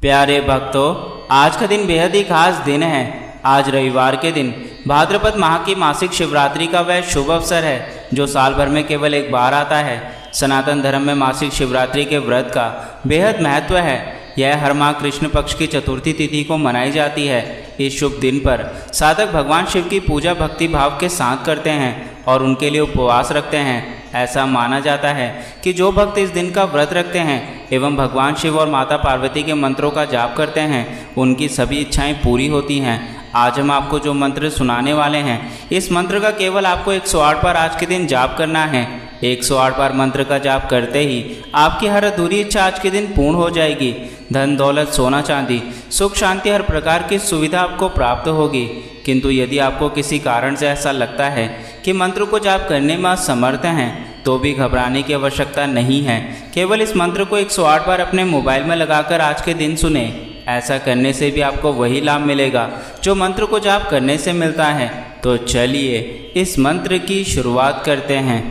प्यारे भक्तों, आज का दिन बेहद ही खास दिन है। आज रविवार के दिन भाद्रपद माह की मासिक शिवरात्रि का वह शुभ अवसर है जो साल भर में केवल एक बार आता है। सनातन धर्म में मासिक शिवरात्रि के व्रत का बेहद महत्व है। यह हर माह कृष्ण पक्ष की चतुर्थी तिथि को मनाई जाती है। इस शुभ दिन पर साधक भगवान शिव की पूजा भक्ति भाव के साथ करते हैं और उनके लिए उपवास रखते हैं। ऐसा माना जाता है कि जो भक्त इस दिन का व्रत रखते हैं एवं भगवान शिव और माता पार्वती के मंत्रों का जाप करते हैं, उनकी सभी इच्छाएं पूरी होती हैं। आज हम आपको जो मंत्र सुनाने वाले हैं, इस मंत्र का केवल आपको 108 बार आज के दिन जाप करना है। 108 बार मंत्र का जाप करते ही आपकी हर अधूरी इच्छा आज के दिन पूर्ण हो जाएगी। धन दौलत सोना चांदी सुख शांति हर प्रकार की सुविधा आपको प्राप्त होगी। किंतु यदि आपको किसी कारण से ऐसा लगता है कि मंत्र को जाप करने में असमर्थ हैं, तो भी घबराने की आवश्यकता नहीं है। केवल इस मंत्र को 108 बार अपने मोबाइल में लगाकर आज के दिन सुने। ऐसा करने से भी आपको वही लाभ मिलेगा जो मंत्र को जाप करने से मिलता है। तो चलिए इस मंत्र की शुरुआत करते हैं।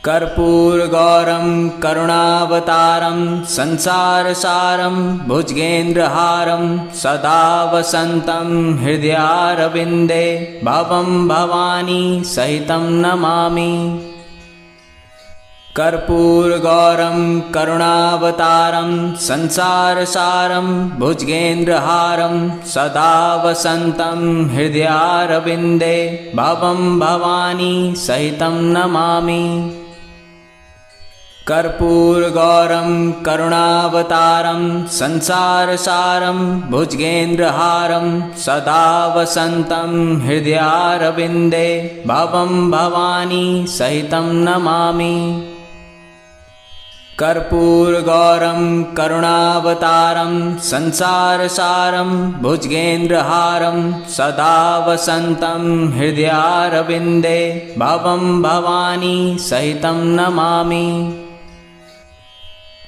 कर्पूरगौरं करुणावतारं संसारसारं भुजगेन्द्रहारं सदा वसन्तं हृदयारविन्दे भवं भवानी सहितं नमामि। कर्पूरगौरं करुणावतारं संसारसारं भुजगेन्द्रहारं सदा वसन्तं हृदयारविन्दे भवं भवानी सहितं नमामि। कर्पूरगौरं करुणावतारं संसारसारं भुजगेन्द्रहारं सदा वसन्तं हृदयारविन्दे भवं भवानी सहितं नमामि। कर्पूरगौरं करुणावतारं संसारसारं भुजगेन्द्रहारं सदा वसन्तं हृदयारविन्दे भवं भवानी सहितं नमामि।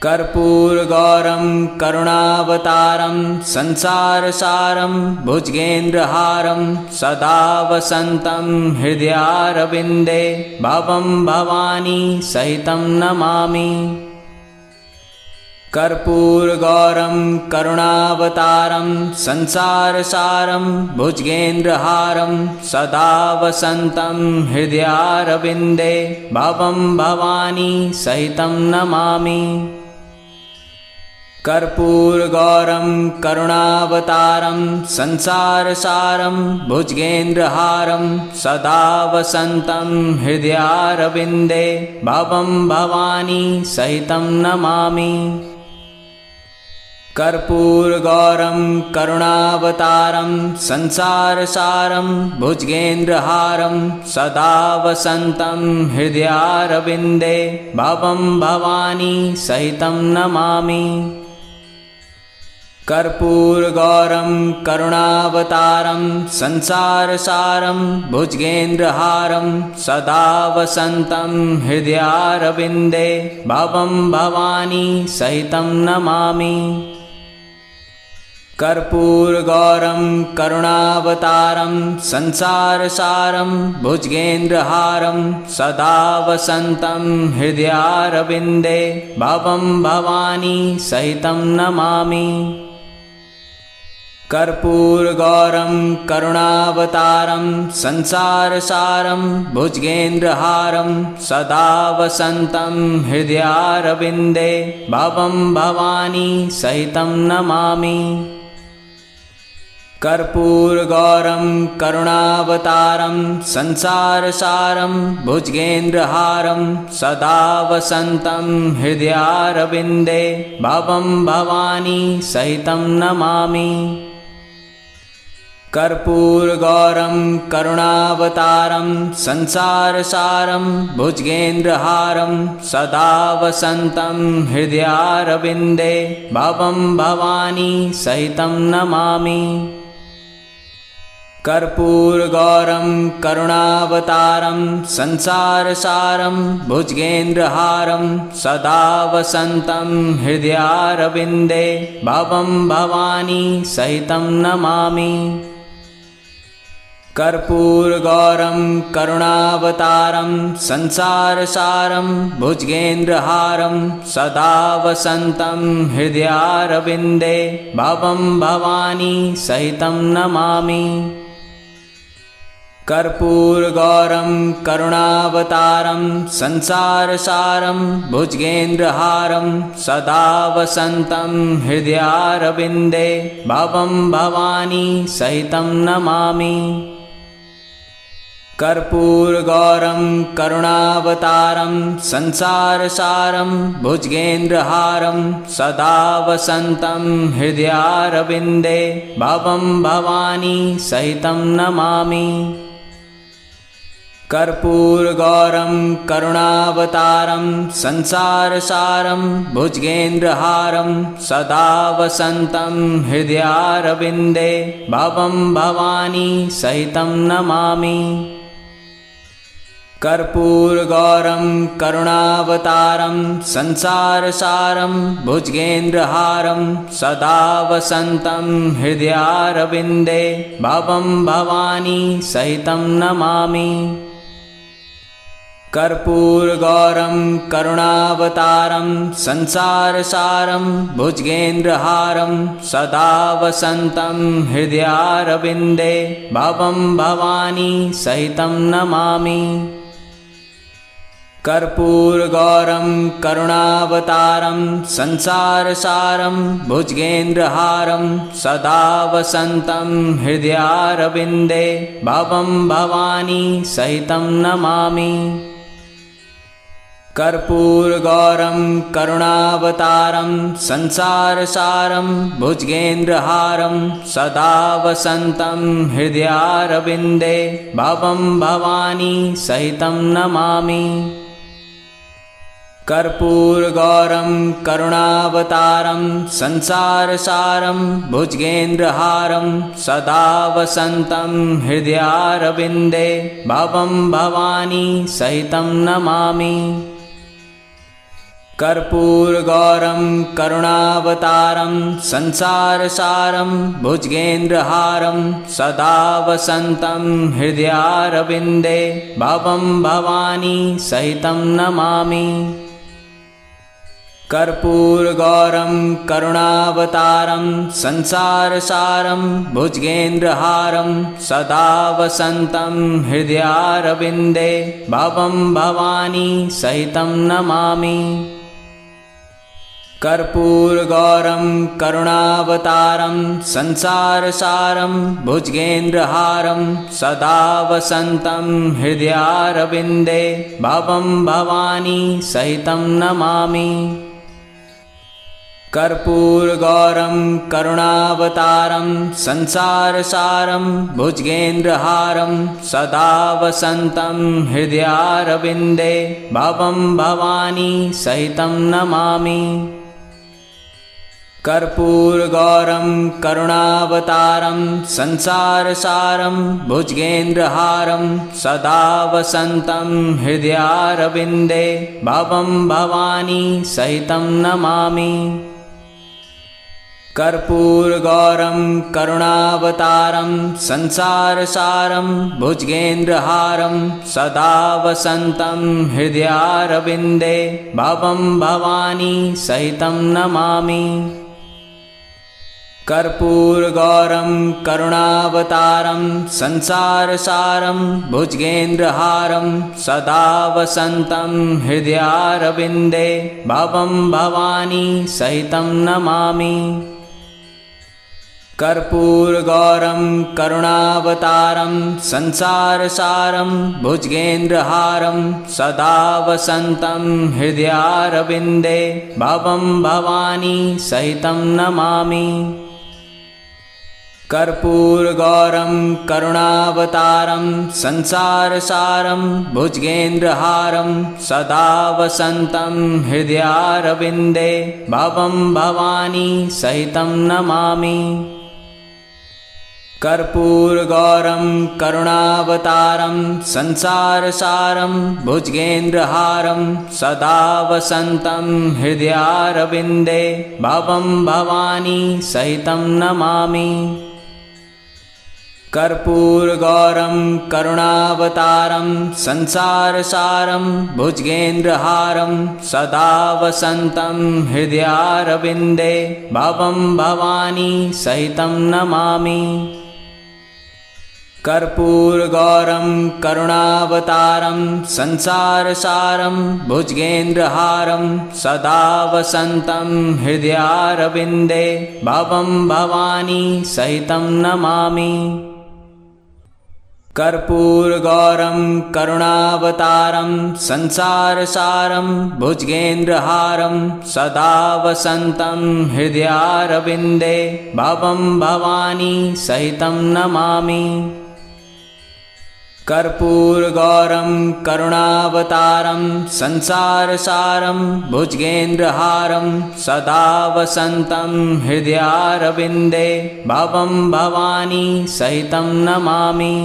कर्पूरगौरं करुणावतारं संसारसारं भुजगेन्द्रहारं सदा वसन्तं हृदयारविन्दे भवं भवानी सहितं नमामि। कर्पूरगौरं करुणावतारं संसारसारं भुजगेन्द्रहारं सदा वसन्तं हृदयारविन्दे भवं भवानी सहितं नमामि। कर्पूरगौरं करुणावतारं संसारसारं भुजगेन्द्रहारं सदा वसन्तं हृदयारविन्दे भवं भवानी सहितं नमामि। कर्पूरगौरं करुणावतारं संसारसारं भुजगेन्द्रहारं सदा वसन्तं हृदयारविन्दे भवं भवानी सहितं नमामि। कर्पूरगौरं करुणावतारं संसारसारं भुजगेन्द्रहारं सदा वसन्तं हृदयारविन्दे भवं भवानी सहितं नमामि। कर्पूरगौरं करुणावतारं संसारसारं भुजगेन्द्रहारं सदा वसन्तं हृदयारविन्दे भवं भवानी सहितं नमामि। कर्पूरगौरं करुणावतारं संसारसारं भुजगेन्द्रहारं सदा वसन्तं हृदयारविन्दे भवं भवानी सहितं नमामि। कर्पूरगौरं करुणावतारं संसारसारं भुजगेन्द्रहारं सदा वसन्तं हृदयारविन्दे भवं भवानी सहितं नमामि। कर्पूरगौरं करुणावतारं संसारसारं भुजगेन्द्रहारं सदा वसन्तं हृदयारविन्दे भवं भवानी सहितं नमामि। कर्पूरगौरं करुणावतारं संसारसारं भुजगेन्द्रहारं सदा वसन्तं हृदयारविन्दे भवं भवानी सहितं नमामि। कर्पूरगौरं करुणावतारं संसारसारं भुजगेन्द्रहारं सदा वसन्तं हृदयारविन्दे भवं भवानी सहितं नमामि। कर्पूरगौरं करुणावतारं संसारसारं भुजगेन्द्रहारं सदा वसन्तं हृदयारविन्दे भवं भवानी सहितं नमामि। कर्पूरगौरं करुणावतारं संसारसारं भुजगेन्द्रहारं सदा वसन्तं हृदयारविन्दे भवं भवानी सहितं नमामि। कर्पूरगौरं करुणावतारं संसारसारं भुजगेन्द्रहारं सदा वसन्तं हृदयारविन्दे भवं भवानी सहितं नमामि। कर्पूरगौरं करुणावतारं संसारसारं भुजगेन्द्रहारं सदा वसन्तं हृदयारविन्दे भवं भवानी सहितं नमामि। कर्पूरगौरं करुणावतारं संसारसारं भुजगेन्द्रहारं सदा वसन्तं हृदयारविन्दे भवं भवानी सहितं नमामि। कर्पूरगौरं करुणावतारं संसारसारं भुजगेन्द्रहारं सदा वसन्तं हृदयारविन्दे भवं भवानी सहितं नमामि। कर्पूरगौरं करुणावतारं संसारसारं भुजगेन्द्रहारं सदा वसन्तं हृदयारविन्दे भवं भवानी सहितं नमामि। कर्पूरगौरं करुणावतारं संसारसारं भुजगेन्द्रहारं सदा वसन्तं हृदयारविन्दे भवं भवानी सहितं नमामि। कर्पूरगौरं करुणावतारं संसारसारं भुजगेन्द्रहारं सदा वसन्तं हृदयारविन्दे भवं भवानी सहितं नमामि। कर्पूरगौरं करुणावतारं संसारसारं भुजगेन्द्रहारं सदा वसन्तं हृदयारविन्दे भवं भवानी सहितं नमामि। कर्पूरगौरं करुणावतारं संसारसारं भुजगेन्द्रहारं सदा वसन्तं हृदयारविन्दे भवं भवानी सहितं नमामि। कर्पूरगौरं करुणावतारं संसारसारं भुजगेन्द्रहारं सदा वसन्तं हृदयारविन्दे भवं भवानी सहितं नमामि। कर्पूरगौरं करुणावतारं संसारसारं भुजगेन्द्रहारं सदा वसन्तं हृदयारविन्दे भवं भवानी सहितं नमामि। कर्पूरगौरं करुणावतारं संसारसारं भुजगेन्द्रहारं सदा वसन्तं हृदयारविन्दे भवं भवानी सहितं नमामि। कर्पूरगौरं करुणावतारं संसारसारं भुजगेन्द्रहारं सदा वसन्तं हृदयारविन्दे भवं भवानी सहितं नमामि। कर्पूरगौरं करुणावतारं संसारसारं भुजगेन्द्रहारं सदा वसन्तं हृदयारविन्दे भवं भवानी सहितं नमामि। कर्पूरगौरं करुणावतारं संसारसारं भुजगेन्द्रहारं सदा वसन्तं हृदयारविन्दे भवं भवानी सहितं नमामि। कर्पूरगौरं करुणावतारं संसारसारं भुजगेन्द्रहारं सदा वसन्तं हृदयारविन्दे भवं भवानी सहितं नमामि। कर्पूरगौरं करुणावतारं संसारसारं भुजगेन्द्रहारं सदा वसन्तं हृदयारविन्दे भवं भवानी सहितं नमामि। कर्पूरगौरं करुणावतारं संसारसारं भुजगेन्द्रहारं सदा वसन्तं हृदयारविन्दे भवं भवानी सहितं नमामि। कर्पूरगौरं करुणावतारं संसारसारं भुजगेन्द्रहारं सदा वसन्तं हृदयारविन्दे भवं भवानी सहितं नमामि। कर्पूरगौरं करुणावतारं संसारसारं भुजगेन्द्रहारं सदा वसन्तं हृदयारविन्दे भवं भवानी सहितं नमामि।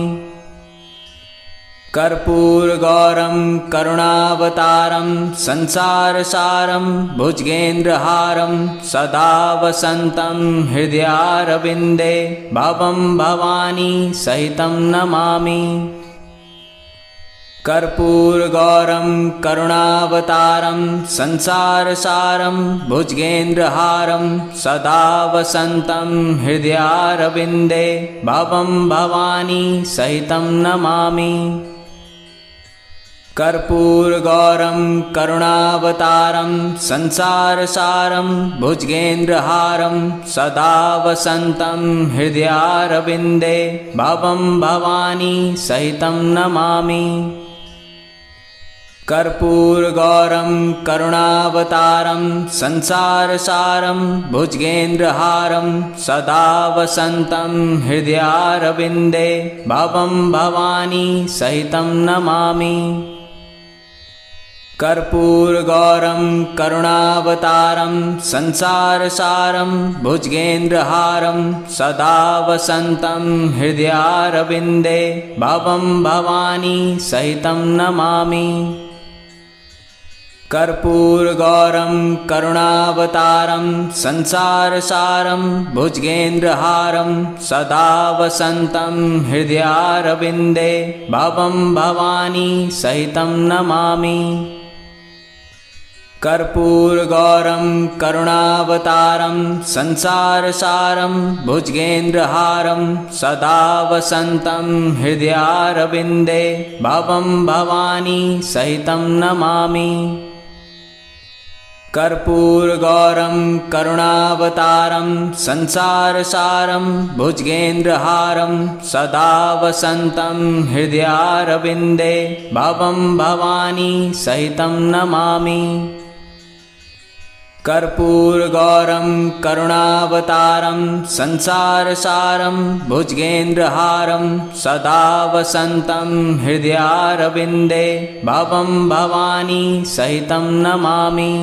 कर्पूरगौरं करुणावतारं संसारसारं भुजगेन्द्रहारं सदा वसन्तं हृदयारविन्दे भवं भवानी सहितं नमामि। कर्पूरगौरं करुणावतारं संसारसारं भुजगेन्द्रहारं सदा वसन्तं हृदयारविन्दे भवं भवानी सहितं नमामि। कर्पूरगौरं करुणावतारं संसारसारं भुजगेन्द्रहारं सदा वसन्तं हृदयारविन्दे भवं भवानी सहितं नमामि। कर्पूरगौरं करुणावतारं संसारसारं भुजगेन्द्रहारं सदा वसन्तं हृदयारविन्दे भवं भवानी सहितं नमामि। कर्पूरगौरं करुणावतारं संसारसारं भुजगेन्द्रहारं सदा वसन्तं हृदयारविन्दे भवं भवानी सहितं नमामि। कर्पूरगौरं करुणावतारं संसारसारं भुजगेन्द्रहारं सदा वसन्तं हृदयारविन्दे भवं भवानी सहितं नमामि। कर्पूरगौरं करुणावतारं संसारसारं भुजगेन्द्रहारं सदा वसन्तं हृदयारविन्दे भवं भवानी सहितं नमामि। कर्पूरगौरं करुणावतारं संसारसारं भुजगेन्द्रहारं सदा वसन्तं हृदयारविन्दे भवं भवानी सहितं नमामि। कर्पूरगौरं करुणावतारं संसारसारं भुजगेन्द्रहारं सदा वसन्तं हृदयारविन्दे भवं भवानी सहितं नमामि।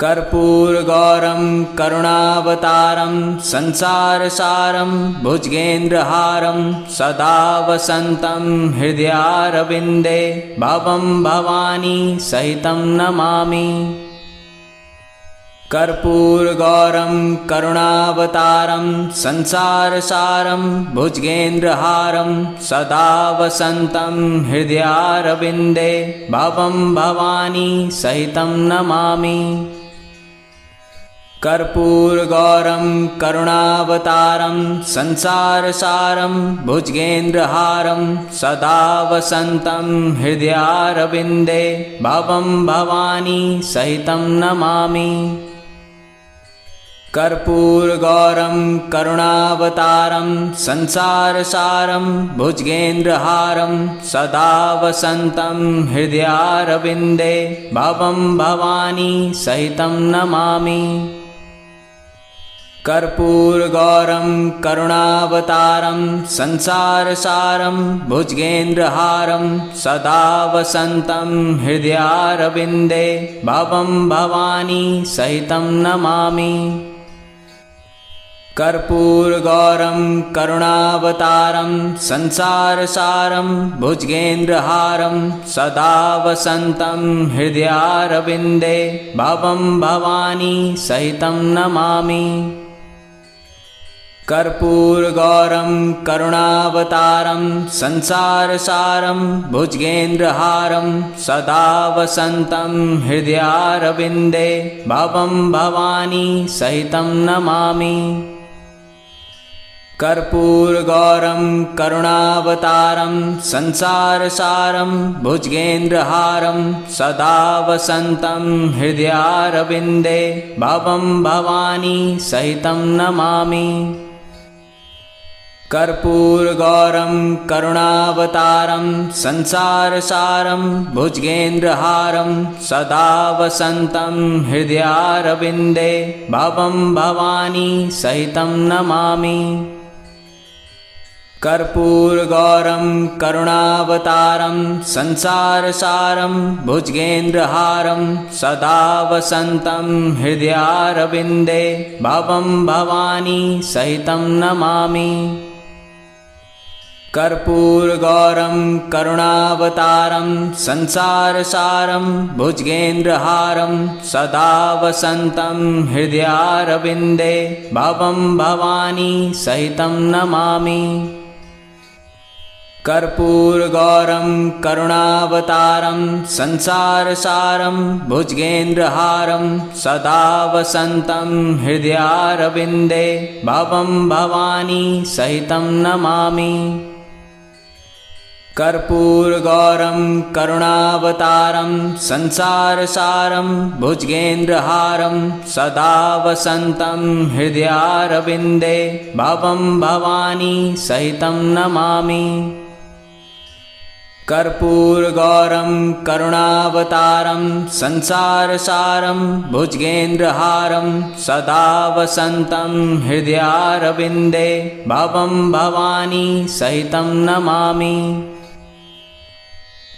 कर्पूरगौरं करुणावतारं संसारसारं भुजगेन्द्रहारं सदा वसन्तं हृदयारविन्दे भवं भवानी सहितं नमामि। कर्पूरगौरं करुणावतारं संसारसारं भुजगेन्द्रहारं सदा वसन्तं हृदयारविन्दे भवं भवानी सहितं नमामि। कर्पूरगौरं करुणावतारं संसारसारं भुजगेन्द्रहारं सदा वसन्तं हृदयारविन्दे भवं भवानी सहितं नमामि। कर्पूरगौरं करुणावतारं संसारसारं भुजगेन्द्रहारं सदा वसन्तं हृदयारविन्दे भवं भवानी सहितं नमामि। कर्पूरगौरं करुणावतारं संसारसारं भुजगेन्द्रहारं सदा वसन्तं हृदयारविन्दे भवं भवानी सहितं नमामि। कर्पूरगौरं करुणावतारं संसारसारं भुजगेन्द्रहारं सदा वसन्तं हृदयारविन्दे भवं भवानी सहितं नमामि। कर्पूरगौरं करुणावतारं संसारसारं भुजगेन्द्रहारं सदा वसन्तं हृदयारविन्दे भवं भवानी सहितं नमामि। कर्पूरगौरं करुणावतारं संसारसारं भुजगेन्द्रहारं सदा वसन्तं हृदयारविन्दे भवं भवानी सहितं नमामि। कर्पूरगौरं करुणावतारं संसारसारं भुजगेन्द्रहारं सदा वसन्तं हृदयारविन्दे भवं भवानी सहितं नमामि। कर्पूरगौरं करुणावतारं संसारसारं भुजगेन्द्रहारं सदा वसन्तं हृदयारविन्दे भवं भवानी सहितं नमामि। कर्पूरगौरं करुणावतारं संसारसारं भुजगेन्द्रहारं सदा वसन्तं हृदयारविन्दे भवं भवानी सहितं नमामि। कर्पूरगौरं करुणावतारं संसारसारं भुजगेन्द्रहारं सदा वसन्तं हृदयारविन्दे भवं भवानी सहितं नमामि। कर्पूरगौरं करुणावतारं संसारसारं भुजगेन्द्रहारं सदा वसन्तं हृदयारविन्दे भवं भवानी सहितं नमामि। कर्पूरगौरं करुणावतारं संसारसारं भुजगेन्द्रहारं सदा वसन्तं हृदयारविन्दे भवं भवानी सहितं नमामि।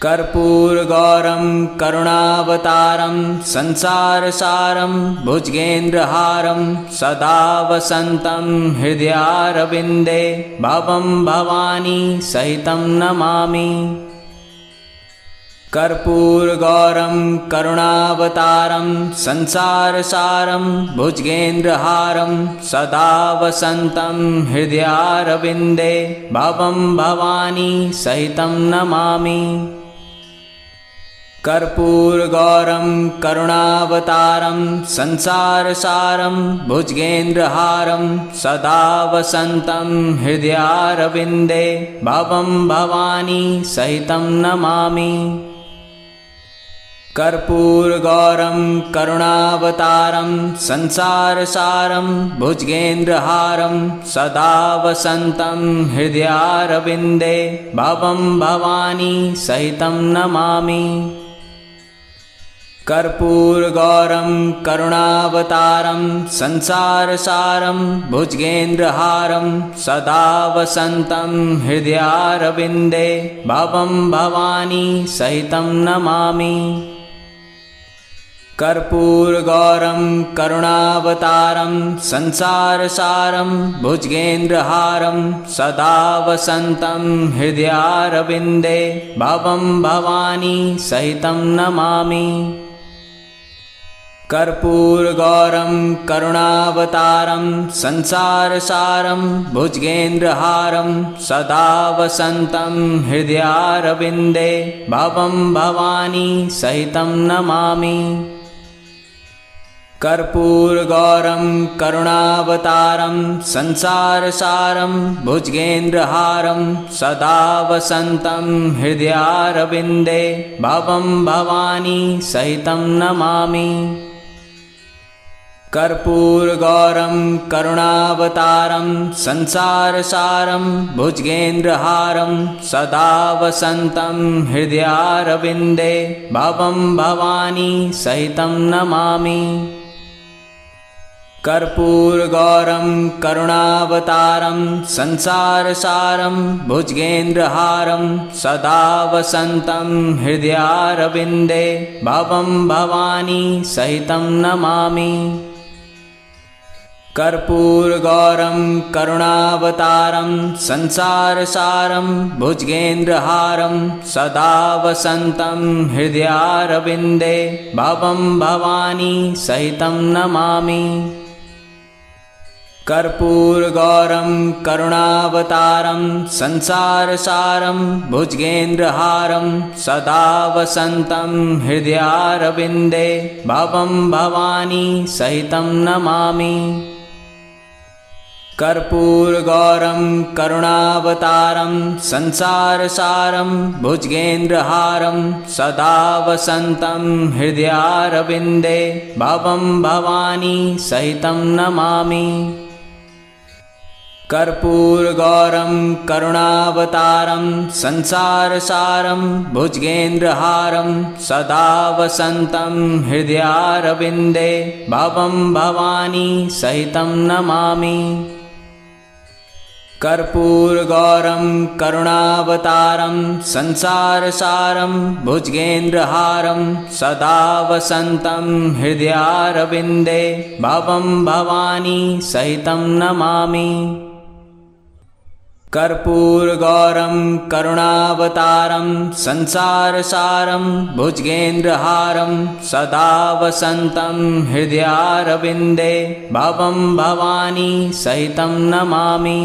कर्पूरगौरं करुणावतारं संसारसारं भुजगेन्द्रहारं सदा वसन्तं हृदयारविन्दे भवं भवानी सहितं नमामि। कर्पूरगौरं करुणावतारं संसारसारं भुजगेन्द्रहारं सदा वसन्तं हृदयारविन्दे भवं भवानी सहितं नमामि। कर्पूरगौरं करुणावतारं संसारसारं भुजगेन्द्रहारं सदा वसन्तं हृदयारविन्दे भवं भवानी सहितं नमामि। कर्पूरगौरं करुणावतारं संसारसारं भुजगेन्द्रहारं सदा वसन्तं हृदयारविन्दे भवं भवानी सहितं नमामि। कर्पूरगौरं करुणावतारं संसारसारं भुजगेन्द्रहारं सदा वसन्तं हृदयारविन्दे भवं भवानी सहितं नमामि। कर्पूरगौरं करुणावतारं संसारसारं भुजगेन्द्रहारं सदा वसन्तं हृदयारविन्दे भवं भवानी सहितं नमामि। कर्पूरगौरं करुणावतारं संसारसारं भुजगेन्द्रहारं सदा वसन्तं हृदयारविन्दे भवं भवानी सहितं नमामि। कर्पूरगौरं करुणावतारं संसारसारं भुजगेन्द्रहारं सदा वसन्तं हृदयारविन्दे भवं भवानी सहितं नमामि। कर्पूरगौरं करुणावतारं संसारसारं भुजगेन्द्रहारं सदा वसन्तं हृदयारविन्दे भवं भवानी सहितं नमामि। कर्पूरगौरं करुणावतारं संसारसारं भुजगेन्द्रहारं सदा वसन्तं हृदयारविन्दे भवं भवानी सहितं नमामि। कर्पूरगौरं करुणावतारं संसारसारं भुजगेन्द्रहारं सदा वसन्तं हृदयारविन्दे भवं भवानी सहितं नमामि। कर्पूरगौरं करुणावतारं संसारसारं भुजगेन्द्रहारं सदा वसन्तं हृदयारविन्दे भवं भवानी सहितं नमामि। कर्पूरगौरं करुणावतारं संसारसारं भुजगेन्द्रहारं सदा वसन्तं हृदयारविन्दे भवं भवानी सहितं नमामि। कर्पूरगौरं करुणावतारं संसारसारं भुजगेन्द्रहारं सदा वसन्तं हृदयारविन्दे भवं भवानी सहितं नमामि। कर्पूरगौरं करुणावतारं संसारसारं भुजगेन्द्रहारं सदा वसन्तं हृदयारविन्दे भवं भवानी सहितं नमामि। कर्पूरगौरं करुणावतारं संसारसारं भुजगेन्द्रहारं सदा वसन्तं हृदयारविन्दे भवं भवानी सहितं नमामि।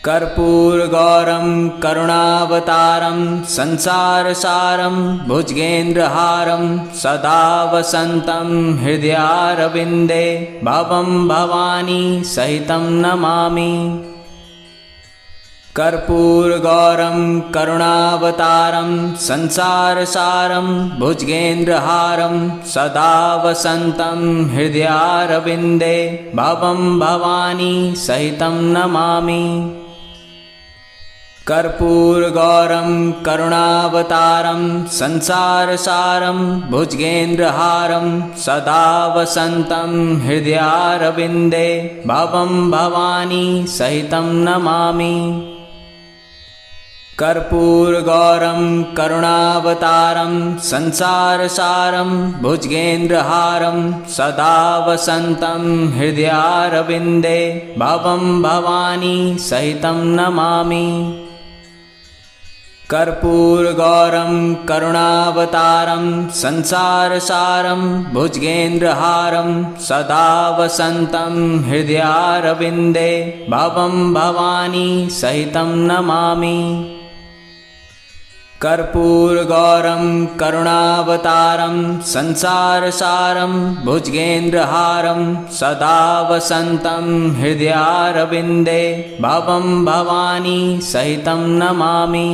कर्पूरगौरं करुणावतारं संसारसारं भुजगेन्द्रहारं सदा वसन्तं हृदयारविन्दे भवं भवानी सहितं नमामि। कर्पूरगौरं करुणावतारं संसारसारं भुजगेन्द्रहारं सदा वसन्तं हृदयारविन्दे भवं भवानी सहितं नमामि। कर्पूरगौरं करुणावतारं संसारसारं भुजगेन्द्रहारं सदा वसन्तं हृदयारविन्दे भवं भवानी सहितं नमामि। कर्पूरगौरं करुणावतारं संसारसारं भुजगेन्द्रहारं सदा वसन्तं हृदयारविन्दे भवं भवानी सहितं नमामि। कर्पूरगौरं करुणावतारं संसारसारं भुजगेन्द्रहारं सदा वसन्तं हृदयारविन्दे भवं भवानी सहितं नमामि। कर्पूरगौरं करुणावतारं संसारसारं भुजगेन्द्रहारं सदा वसन्तं हृदयारविन्दे भवं भवानी सहितं नमामि।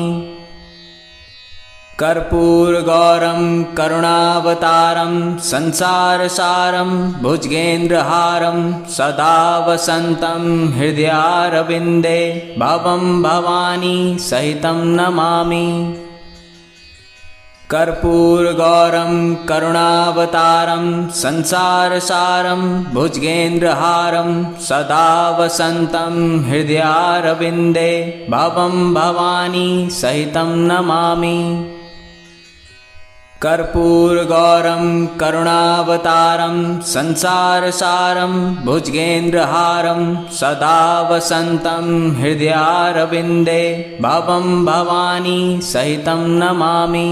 कर्पूरगौरं करुणावतारं संसारसारं भुजगेन्द्रहारं सदा वसन्तं हृदयारविन्दे भवं भवानी सहितं नमामि। कर्पूरगौरं करुणावतारं संसारसारं भुजगेन्द्रहारं सदा वसन्तं हृदयारविन्दे भवं भवानी सहितं नमामि। कर्पूरगौरं करुणावतारं संसारसारं भुजगेन्द्रहारं सदा वसन्तं हृदयारविन्दे भवं भवानी सहितं नमामि।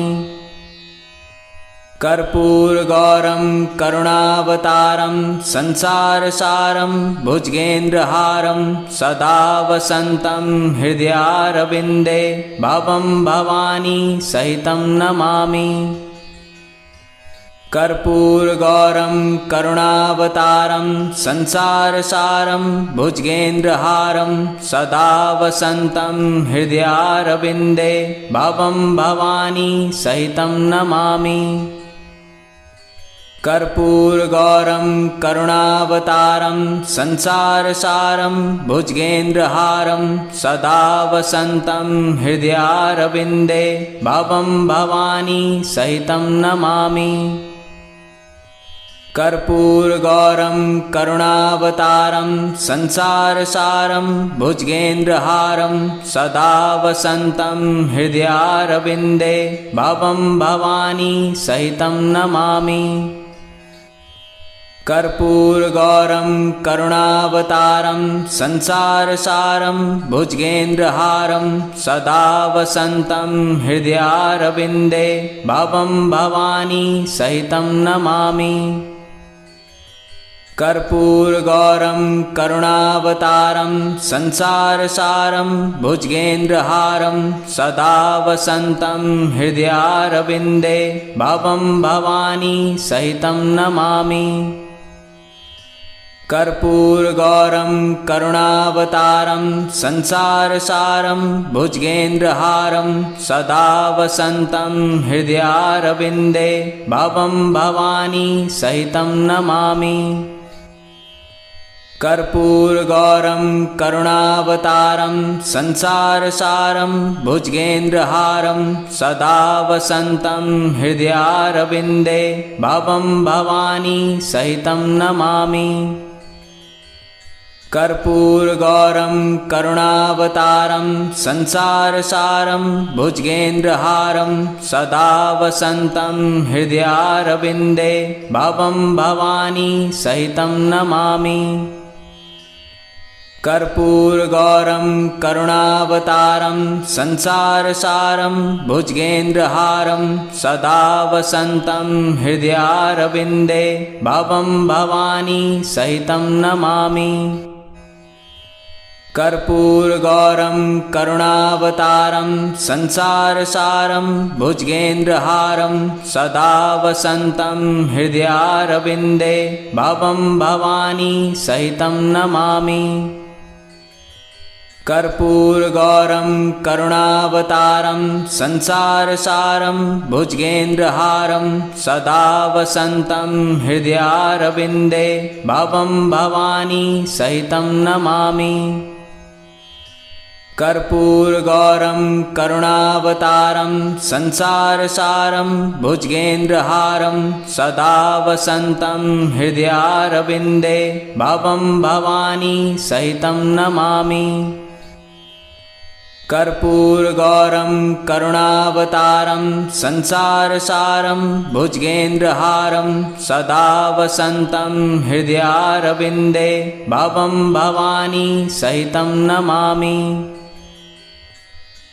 कर्पूरगौरं करुणावतारं संसारसारं भुजगेन्द्रहारं सदा वसन्तं हृदयारविन्दे भवं भवानी सहितं नमामि। कर्पूरगौरं करुणावतारं संसारसारं भुजगेन्द्रहारं सदा वसन्तं हृदयारविन्दे भवं भवानी सहितं नमामि। कर्पूरगौरं करुणावतारं संसारसारं भुजगेन्द्रहारं सदा वसन्तं हृदयारविन्दे भवं भवानी सहितं नमामि। कर्पूरगौरं करुणावतारं संसारसारं भुजगेन्द्रहारं सदा वसन्तं हृदयारविन्दे भवं भवानी सहितं नमामि। कर्पूरगौरं करुणावतारं संसारसारं भुजगेन्द्रहारं सदा वसन्तं हृदयारविन्दे भवं भवानी सहितं नमामि। कर्पूरगौरं करुणावतारं संसारसारं भुजगेन्द्रहारं सदा वसन्तं हृदयारविन्दे भवं भवानी सहितं नमामि। कर्पूरगौरं करुणावतारं संसारसारं भुजगेन्द्रहारं सदा वसन्तं हृदयारविन्दे भवं भवानी सहितं नमामि। कर्पूरगौरं करुणावतारं संसारसारं भुजगेन्द्रहारं सदा वसन्तं हृदयारविन्दे भवं भवानी सहितं नमामि। कर्पूरगौरं करुणावतारं संसारसारं भुजगेन्द्रहारं सदा वसन्तं हृदयारविन्दे भवं भवानी सहितं नमामि। कर्पूरगौरं करुणावतारं संसारसारं भुजगेन्द्रहारं सदा वसन्तं हृदयारविन्दे भवं भवानी सहितं नमामि। कर्पूरगौरं करुणावतारं संसारसारं भुजगेन्द्रहारं सदा वसन्तं हृदयारविन्दे भवं भवानी सहितं नमामि। कर्पूरगौरं करुणावतारं संसारसारं भुजगेन्द्रहारं सदा वसन्तं हृदयारविन्दे भवं भवानी सहितं नमामि। कर्पूरगौरं करुणावतारं संसारसारं भुजगेन्द्रहारं सदा वसन्तं हृदयारविन्दे भवं भवानी सहितं नमामि। कर्पूरगौरं करुणावतारं संसारसारं भुजगेन्द्रहारं सदा वसन्तं हृदयारविन्दे भवं भवानी सहितं नमामि।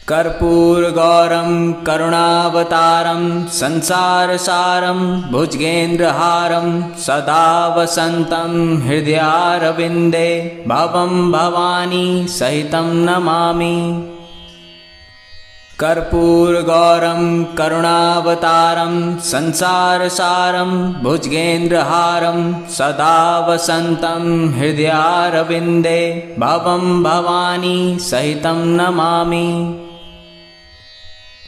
कर्पूरगौरं करुणावतारं संसारसारं भुजगेन्द्रहारं सदा वसन्तं हृदयारविन्दे भवं भवानी सहितं नमामि। कर्पूरगौरं करुणावतारं संसारसारं भुजगेन्द्रहारं सदा वसन्तं हृदयारविन्दे भवं भवानी सहितं नमामि।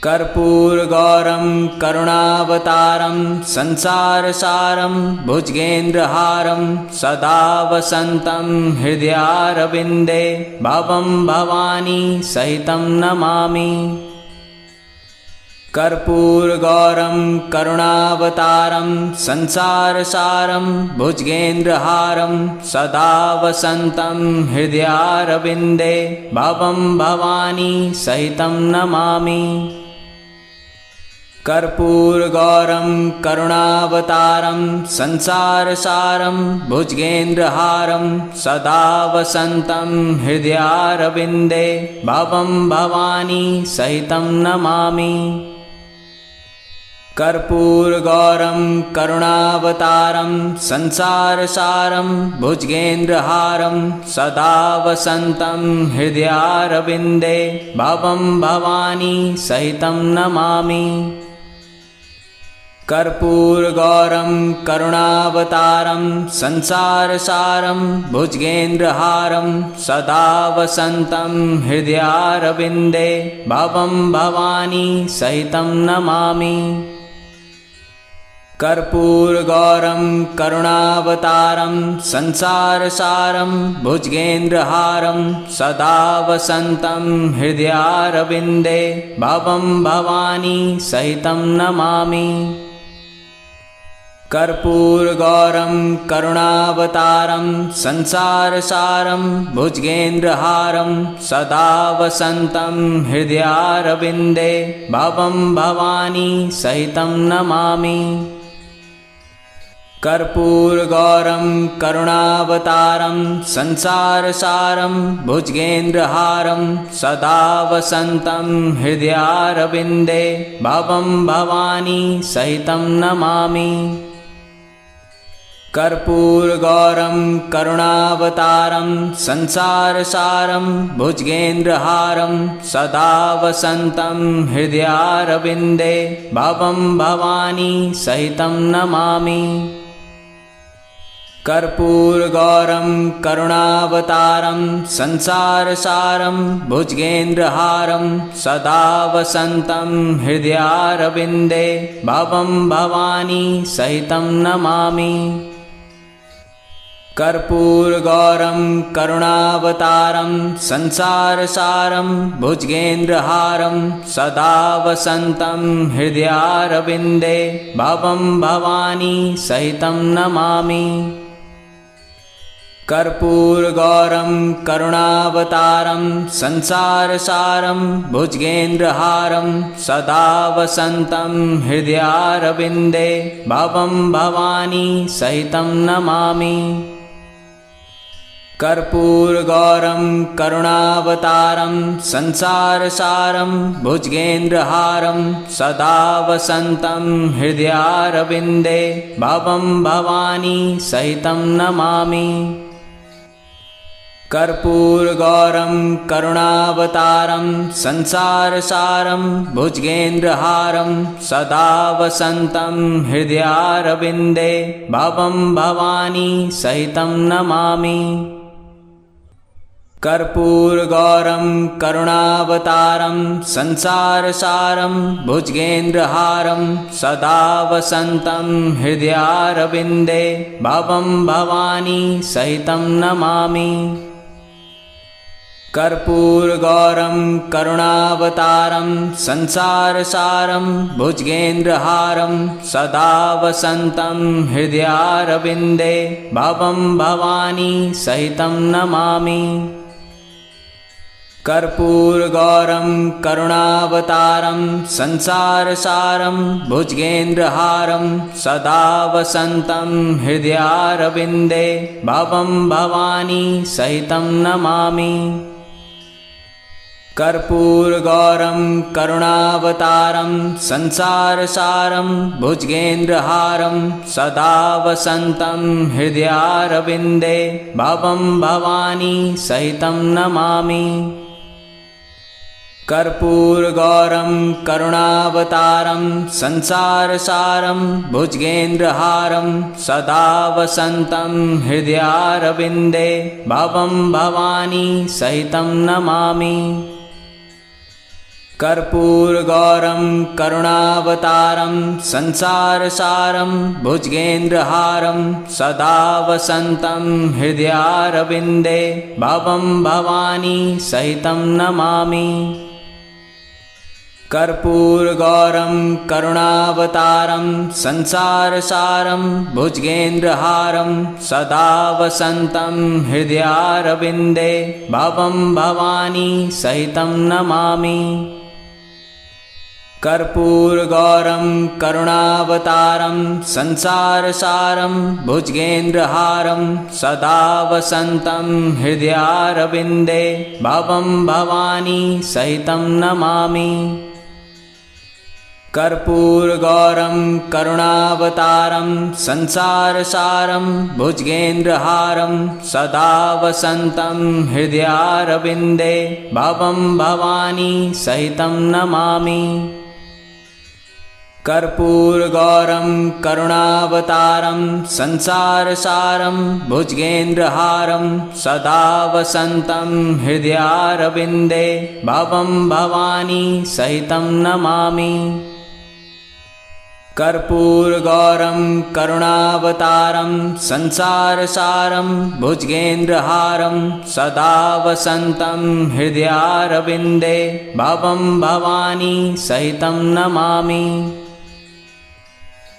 कर्पूरगौरं करुणावतारं संसारसारं भुजगेन्द्रहारं सदा वसन्तं हृदयारविन्दे भवं भवानी सहितं नमामि। कर्पूरगौरं करुणावतारं संसारसारं भुजगेन्द्रहारं सदा वसन्तं हृदयारविन्दे भवं भवानी सहितं नमामि। कर्पूरगौरं करुणावतारं संसारसारं भुजगेन्द्रहारं सदा वसन्तं हृदयारविन्दे भवं भवानी सहितं नमामि। कर्पूरगौरं करुणावतारं संसारसारं भुजगेन्द्रहारं सदा वसन्तं हृदयारविन्दे भवं भवानी सहितं नमामि। कर्पूरगौरं करुणावतारं संसारसारं भुजगेन्द्रहारं सदा वसन्तं हृदयारविन्दे भवं भवानी सहितं नमामि। कर्पूरगौरं करुणावतारं संसारसारं भुजगेन्द्रहारं सदा वसन्तं हृदयारविन्दे भवं भवानी सहितं नमामि। कर्पूरगौरं करुणावतारं संसारसारं भुजगेन्द्रहारं सदा वसन्तं हृदयारविन्दे भवं भवानी सहितं नमामि। कर्पूरगौरं करुणावतारं संसारसारं भुजगेन्द्रहारं सदा वसन्तं हृदयारविन्दे भवं भवानी सहितं नमामि। कर्पूरगौरं करुणावतारं संसारसारं भुजगेन्द्रहारं सदा वसन्तं हृदयारविन्दे भवं भवानी सहितं नमामि। कर्पूरगौरं करुणावतारं संसारसारं भुजगेन्द्रहारं सदा वसन्तं हृदयारविन्दे भवं भवानी सहितं नमामि। कर्पूरगौरं करुणावतारं संसारसारं भुजगेन्द्रहारं सदा वसन्तं हृदयारविन्दे भवं भवानी सहितं नमामि। कर्पूरगौरं करुणावतारं संसारसारं भुजगेन्द्रहारं सदा वसन्तं हृदयारविन्दे भवं भवानी सहितं नमामि। कर्पूरगौरं करुणावतारं संसारसारं भुजगेन्द्रहारं सदा वसन्तं हृदयारविन्दे भवं भवानी सहितं नमामि। कर्पूरगौरं करुणावतारं संसारसारं भुजगेन्द्रहारं सदा वसन्तं हृदयारविन्दे भवं भवानी सहितं नमामि। कर्पूरगौरं करुणावतारं संसारसारं भुजगेन्द्रहारं सदा वसन्तं हृदयारविन्दे भवं भवानी सहितं नमामि। कर्पूरगौरं करुणावतारं संसारसारं भुजगेन्द्रहारं सदा वसन्तं हृदयारविन्दे भवं भवानी सहितं नमामि। कर्पूरगौरं करुणावतारं संसारसारं भुजगेन्द्रहारं सदा वसन्तं हृदयारविन्दे भवं भवानी सहितं नमामि। कर्पूरगौरं करुणावतारं संसारसारं भुजगेन्द्रहारं सदा वसन्तं हृदयारविन्दे भवं भवानी सहितं नमामि। कर्पूरगौरं करुणावतारं संसारसारं भुजगेन्द्रहारं सदा वसन्तं हृदयारविन्दे भवं भवानी सहितं नमामि। कर्पूरगौरं करुणावतारं संसारसारं भुजगेन्द्रहारं सदा वसन्तं हृदयारविन्दे भवं भवानी सहितं नमामि। कर्पूरगौरं करुणावतारं संसारसारं भुजगेन्द्रहारं सदा वसन्तं हृदयारविन्दे भवं भवानी सहितं नमामि। कर्पूरगौरं करुणावतारं संसारसारं भुजगेन्द्रहारं सदा वसन्तं हृदयारविन्दे भवं भवानी सहितं नमामि। कर्पूरगौरं करुणावतारं संसारसारं भुजगेन्द्रहारं सदा वसन्तं हृदयारविन्दे भवं भवानी सहितं नमामि। कर्पूरगौरं करुणावतारं संसारसारं भुजगेन्द्रहारं सदा वसन्तं हृदयारविन्दे भवं भवानी सहितं नमामि। कर्पूरगौरं करुणावतारं संसारसारं भुजगेन्द्रहारं सदा वसन्तं हृदयारविन्दे भवं भवानी सहितं नमामि।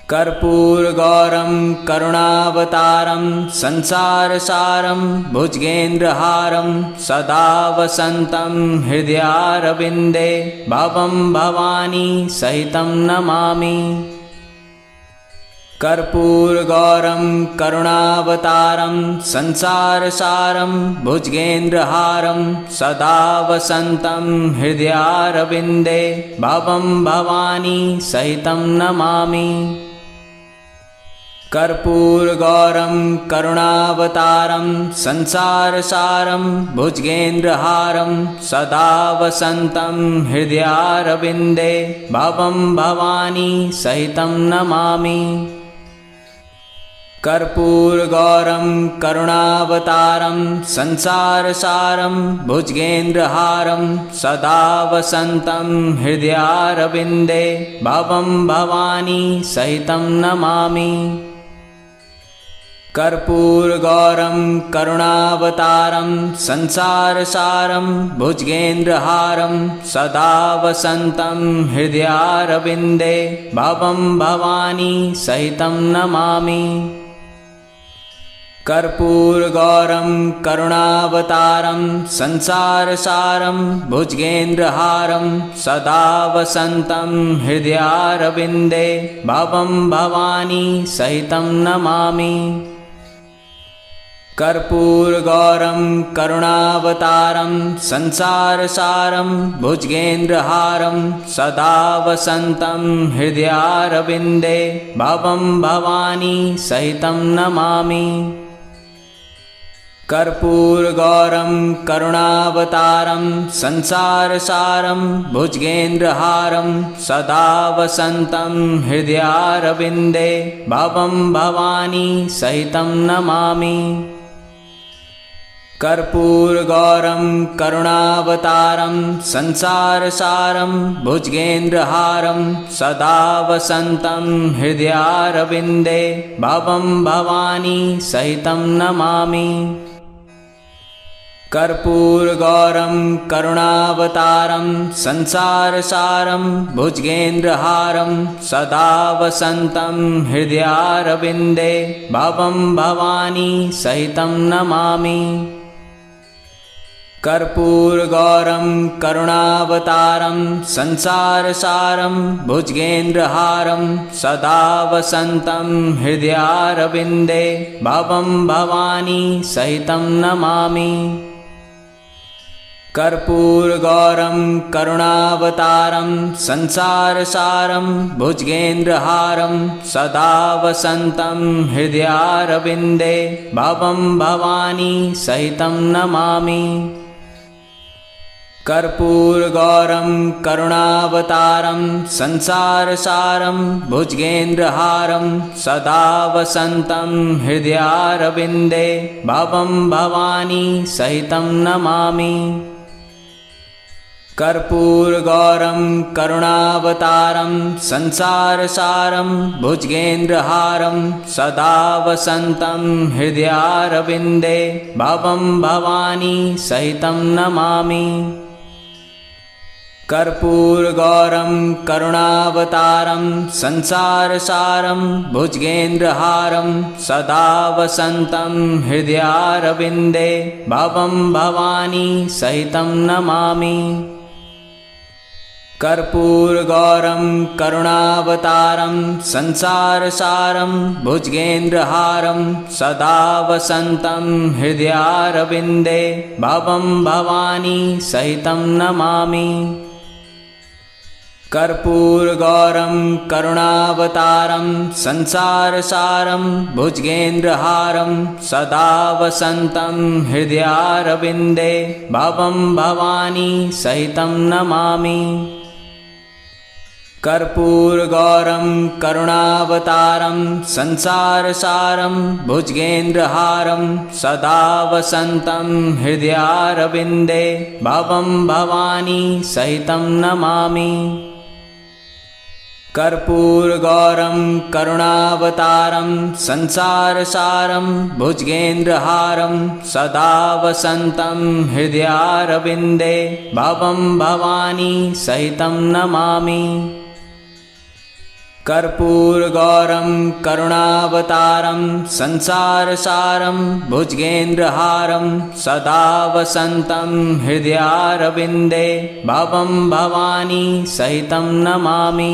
कर्पूरगौरं करुणावतारं संसारसारं भुजगेन्द्रहारं सदा वसन्तं हृदयारविन्दे भवं भवानी सहितं नमामि। कर्पूरगौरं करुणावतारं संसारसारं भुजगेन्द्रहारं सदा वसन्तं हृदयारविन्दे भवं भवानी सहितं नमामि। कर्पूरगौरं करुणावतारं संसारसारं भुजगेन्द्रहारं सदा वसन्तं हृदयारविन्दे भवं भवानी सहितं नमामि। कर्पूरगौरं करुणावतारं संसारसारं भुजगेन्द्रहारं सदा वसन्तं हृदयारविन्दे भवं भवानी सहितं नमामि। कर्पूरगौरं करुणावतारं संसारसारं भुजगेन्द्रहारं सदा वसन्तं हृदयारविन्दे भवं भवानी सहितं नमामि। कर्पूरगौरं करुणावतारं संसारसारं भुजगेन्द्रहारं सदा वसन्तं हृदयारविन्दे भवं भवानी सहितं नमामि। कर्पूरगौरं करुणावतारं संसारसारं भुजगेन्द्रहारं सदा वसन्तं हृदयारविन्दे भवं भवानी सहितं नमामि। कर्पूरगौरं करुणावतारं संसारसारं भुजगेन्द्रहारं सदा वसन्तं हृदयारविन्दे भवं भवानी सहितं नमामि। कर्पूरगौरं करुणावतारं संसारसारं भुजगेन्द्रहारं सदा वसन्तं हृदयारविन्दे भवं भवानी सहितं नमामि। कर्पूरगौरं करुणावतारं संसारसारं भुजगेन्द्रहारं सदा वसन्तं हृदयारविन्दे भवं भवानी सहितं नमामि। कर्पूरगौरं करुणावतारं संसारसारं भुजगेन्द्रहारं सदा वसन्तं हृदयारविन्दे भवं भवानी सहितं नमामि। कर्पूरगौरं करुणावतारं संसारसारं भुजगेन्द्रहारं सदा वसन्तं हृदयारविन्दे भवं भवानी सहितं नमामि। कर्पूरगौरं करुणावतारं संसारसारं भुजगेन्द्रहारं सदा वसन्तं हृदयारविन्दे भवं भवानी सहितं नमामि। कर्पूरगौरं करुणावतारं संसारसारं भुजगेन्द्रहारं सदा वसन्तं हृदयारविन्दे भवं भवानी सहितं नमामि। कर्पूरगौरं करुणावतारं संसारसारं भुजगेन्द्रहारं सदा वसन्तं हृदयारविन्दे भवं भवानी सहितं नमामि। कर्पूरगौरं करुणावतारं संसारसारं भुजगेन्द्रहारं सदा वसन्तं हृदयारविन्दे भवं भवानी सहितं नमामि। कर्पूरगौरं करुणावतारं संसारसारं भुजगेन्द्रहारं सदा वसन्तं हृदयारविन्दे भवं भवानी सहितं नमामि। कर्पूरगौरं करुणावतारं संसारसारं भुजगेन्द्रहारं सदा वसन्तं हृदयारविन्दे भवं भवानी सहितं नमामि। कर्पूरगौरं करुणावतारं संसारसारं भुजगेन्द्रहारं सदा वसन्तं हृदयारविन्दे भवं भवानी सहितं नमामि। कर्पूरगौरं करुणावतारं संसारसारं भुजगेन्द्रहारं सदा वसन्तं हृदयारविन्दे भवं भवानी सहितं नमामि।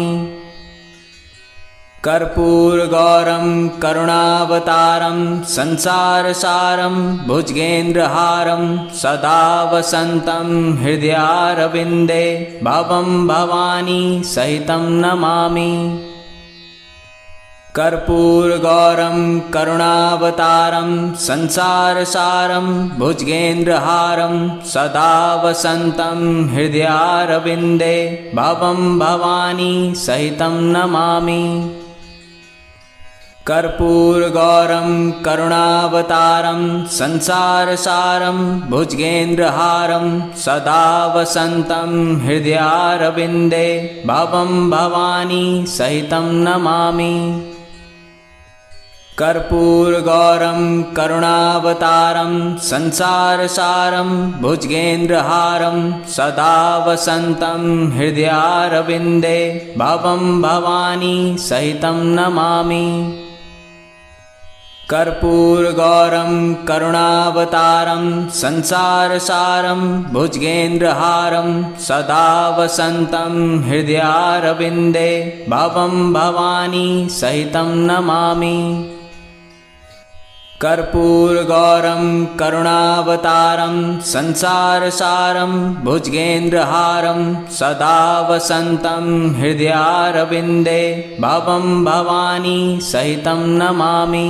कर्पूरगौरं करुणावतारं संसारसारं भुजगेन्द्रहारं सदा वसन्तं हृदयारविन्दे भवं भवानी सहितं नमामि। कर्पूरगौरं करुणावतारं संसारसारं भुजगेन्द्रहारं सदा वसन्तं हृदयारविन्दे भवं भवानी सहितं नमामि। कर्पूरगौरं करुणावतारं संसारसारं भुजगेन्द्रहारं सदा वसन्तं हृदयारविन्दे भवं भवानी सहितं नमामि। कर्पूरगौरं करुणावतारं संसारसारं भुजगेन्द्रहारं सदा वसन्तं हृदयारविन्दे भवं भवानी सहितं नमामि। कर्पूरगौरं करुणावतारं संसारसारं भुजगेन्द्रहारं सदा वसन्तं हृदयारविन्दे भवं भवानी सहितं नमामि। कर्पूरगौरं करुणावतारं संसारसारं भुजगेन्द्रहारं सदा वसन्तं हृदयारविन्दे भवं भवानी सहितं नमामि।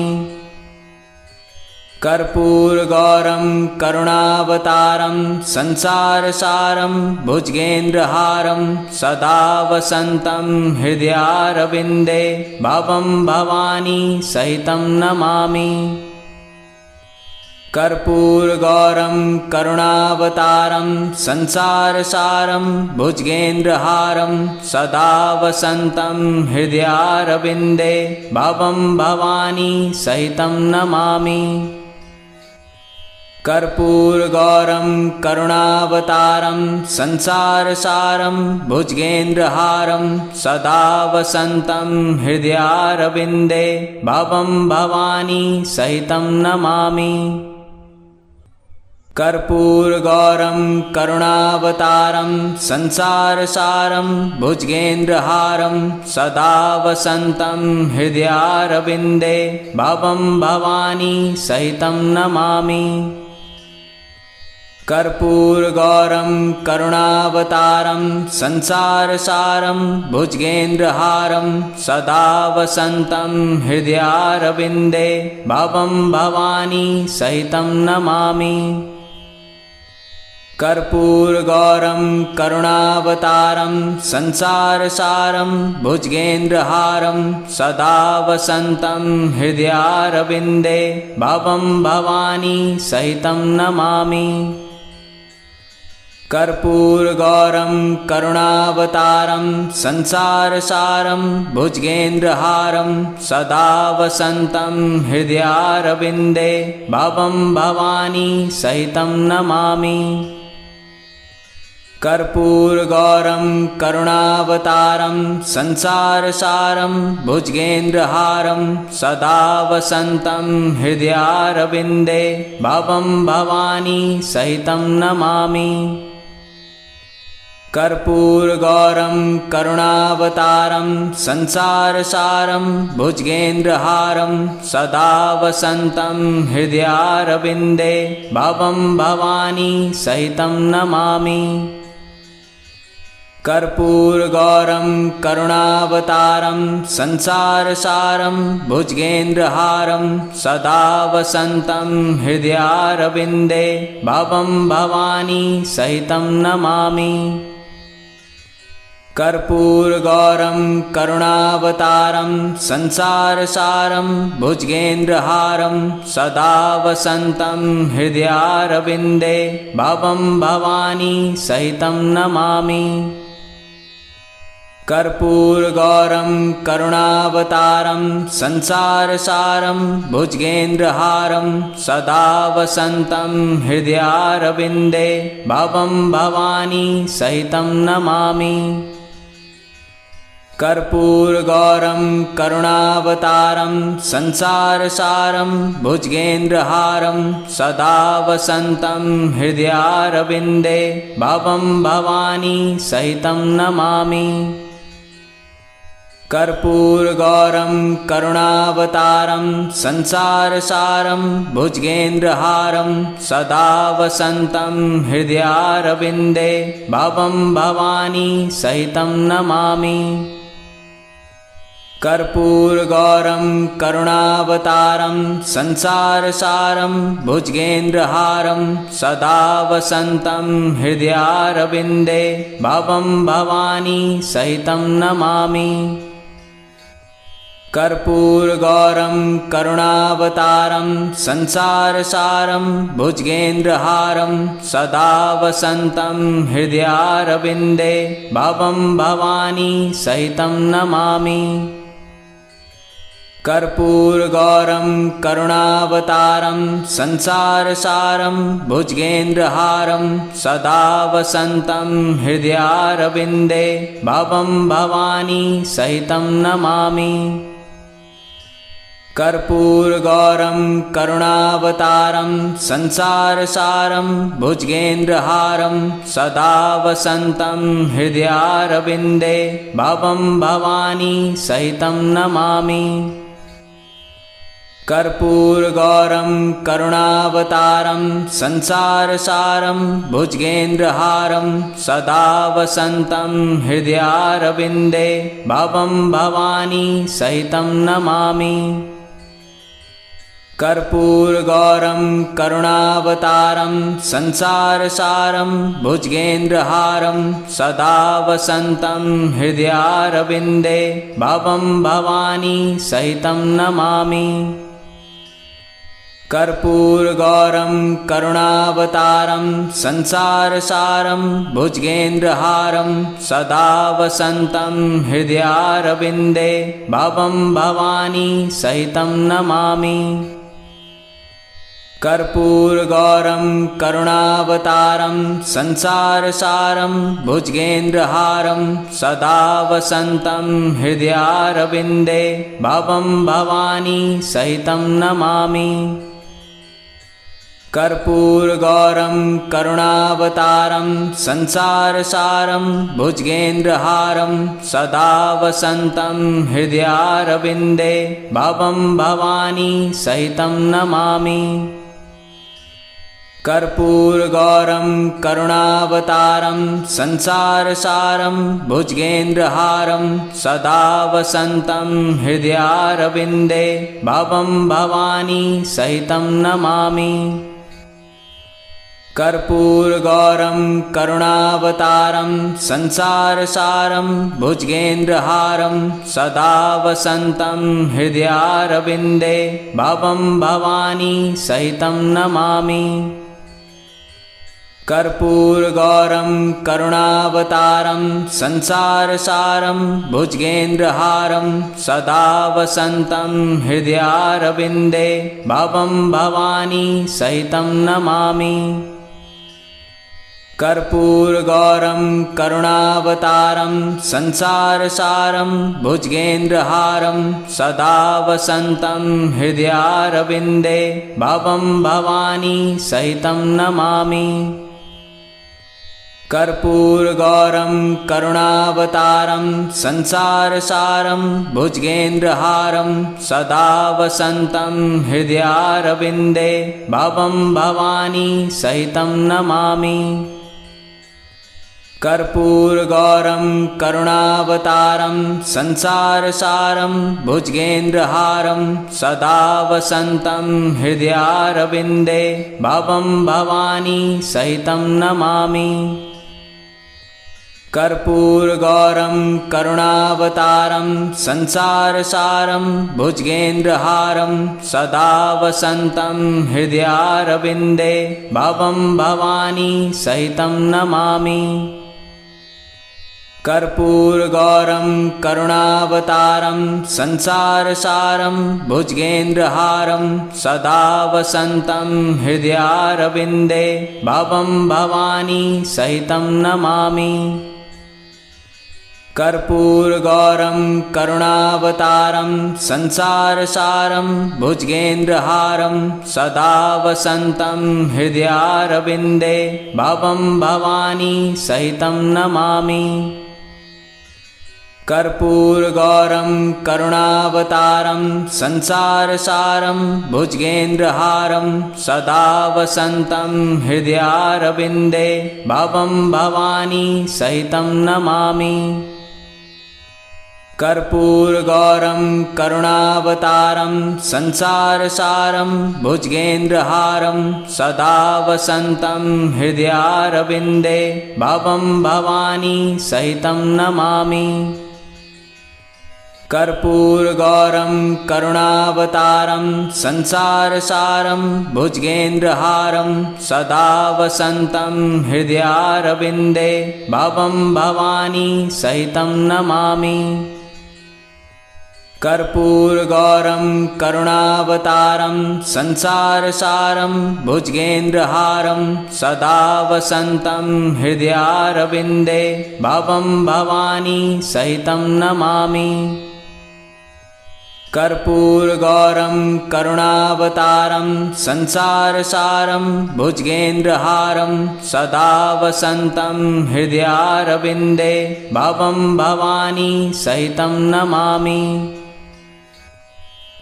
कर्पूरगौरं करुणावतारं संसारसारं भुजगेन्द्रहारं सदा वसन्तं हृदयारविन्दे भवं भवानी सहितं नमामि। कर्पूरगौरं करुणावतारं संसारसारं भुजगेन्द्रहारं सदा वसन्तं हृदयारविन्दे भवं भवानी सहितं नमामि। कर्पूरगौरं करुणावतारं संसारसारं भुजगेन्द्रहारं सदा वसन्तं हृदयारविन्दे भवं भवानी सहितं नमामि। कर्पूरगौरं करुणावतारं संसारसारं भुजगेन्द्रहारं सदा वसन्तं हृदयारविन्दे भवं भवानी सहितं नमामि। कर्पूरगौरं करुणावतारं संसारसारं भुजगेन्द्रहारं सदा वसन्तं हृदयारविन्दे भवं भवानी सहितं नमामि। कर्पूरगौरं करुणावतारं संसारसारं भुजगेन्द्रहारं सदा वसन्तं हृदयारविन्दे भवं भवानी सहितं नमामि। कर्पूरगौरं करुणावतारं संसारसारं भुजगेन्द्रहारं सदा वसन्तं हृदयारविन्दे भवं भवानी सहितं नमामि। कर्पूरगौरं करुणावतारं संसारसारं भुजगेन्द्रहारं सदा वसन्तं हृदयारविन्दे भवं भवानी सहितं नमामि। कर्पूरगौरं करुणावतारं संसारसारं भुजगेन्द्रहारं सदा वसन्तं हृदयारविन्दे भवं भवानी सहितं नमामि। कर्पूरगौरं करुणावतारं संसारसारं भुजगेन्द्रहारं सदा वसन्तं हृदयारविन्दे भवं भवानी सहितं नमामि। कर्पूरगौरं करुणावतारं संसारसारं भुजगेन्द्रहारं सदा वसन्तं हृदयारविन्दे भवं भवानी सहितं नमामि। कर्पूरगौरं करुणावतारं संसारसारं भुजगेन्द्रहारं सदा वसन्तं हृदयारविन्दे भवं भवानी सहितं नमामि। कर्पूरगौरं करुणावतारं संसारसारं भुजगेन्द्रहारं सदा वसन्तं हृदयारविन्दे भवं भवानी सहितं नमामि। कर्पूरगौरं करुणावतारं संसारसारं भुजगेन्द्रहारं सदा वसन्तं हृदयारविन्दे भवं भवानी सहितं नमामि। कर्पूरगौरं करुणावतारं संसारसारं भुजगेन्द्रहारं सदा वसन्तं हृदयारविन्दे भवं भवानी सहितं नमामि। कर्पूरगौरं करुणावतारं संसारसारं भुजगेन्द्रहारं सदा वसन्तं हृदयारविन्दे भवं भवानी सहितं नमामि। कर्पूरगौरं करुणावतारं संसारसारं भुजगेन्द्रहारं सदा वसन्तं हृदयारविन्दे भवं भवानी सहितं नमामि। कर्पूरगौरं करुणावतारं संसारसारं भुजगेन्द्रहारं सदा वसन्तं हृदयारविन्दे भवं भवानी सहितं नमामि। कर्पूरगौरं करुणावतारं संसारसारं भुजगेन्द्रहारं सदा वसन्तं हृदयारविन्दे भवं भवानी सहितं नमामि। कर्पूरगौरं करुणावतारं संसारसारं भुजगेन्द्रहारं सदा वसन्तं हृदयारविन्दे भवं भवानी सहितं नमामि। कर्पूरगौरं करुणावतारं संसारसारं भुजगेन्द्रहारं सदा वसन्तं हृदयारविन्दे भवं भवानी सहितं नमामि। कर्पूरगौरं करुणावतारं संसारसारं भुजगेन्द्रहारं सदा वसन्तं हृदयारविन्दे भवं भवानी सहितं नमामि। कर्पूरगौरं करुणावतारं संसारसारं भुजगेन्द्रहारं सदा वसन्तं हृदयारविन्दे भवं भवानी सहितं नमामि। कर्पूरगौरं करुणावतारं संसारसारं भुजगेन्द्रहारं सदा वसन्तं हृदयारविन्दे भवं भवानी सहितं नमामि। कर्पूरगौरं करुणावतारं संसारसारं भुजगेन्द्रहारं सदा वसन्तं हृदयारविन्दे भवं भवानी सहितं नमामि। कर्पूरगौरं करुणावतारं संसारसारं भुजगेन्द्रहारं सदा वसन्तं हृदयारविन्दे भवं भवानी सहितं नमामि। कर्पूरगौरं करुणावतारं संसारसारं भुजगेन्द्रहारं सदा वसन्तं हृदयारविन्दे भवं भवानी सहितं नमामि। कर्पूरगौरं करुणावतारं संसारसारं भुजगेन्द्रहारं सदा वसन्तं हृदयारविन्दे भवं भवानी सहितं नमामि। कर्पूरगौरं करुणावतारं संसारसारं भुजगेन्द्रहारं सदा वसन्तं हृदयारविन्दे भवं भवानी सहितं नमामि। कर्पूरगौरं करुणावतारं संसारसारं भुजगेन्द्रहारं सदा वसन्तं हृदयारविन्दे भवं भवानी सहितं नमामि। कर्पूरगौरं करुणावतारं संसारसारं भुजगेन्द्रहारं सदा वसन्तं हृदयारविन्दे भवं भवानी सहितं नमामि। कर्पूरगौरं करुणावतारं संसारसारं भुजगेन्द्रहारं सदा वसन्तं हृदयारविन्दे भवं भवानी सहितं नमामि। कर्पूरगौरं करुणावतारं संसारसारं भुजगेन्द्रहारं सदा वसन्तं हृदयारविन्दे भवं भवानी सहितं नमामि। कर्पूरगौरं करुणावतारं संसारसारं भुजगेन्द्रहारं सदा वसन्तं हृदयारविन्दे भवं भवानी सहितं नमामि। कर्पूरगौरं करुणावतारं संसारसारं भुजगेन्द्रहारं सदा वसन्तं हृदयारविन्दे भवं भवानी सहितं नमामि। कर्पूरगौरं करुणावतारं संसारसारं भुजगेन्द्रहारं सदा वसन्तं हृदयारविन्दे भवं भवानी सहितं नमामि। कर्पूरगौरं करुणावतारं संसारसारं भुजगेन्द्रहारं सदा वसन्तं हृदयारविन्दे भवं भवानी सहितं नमामि।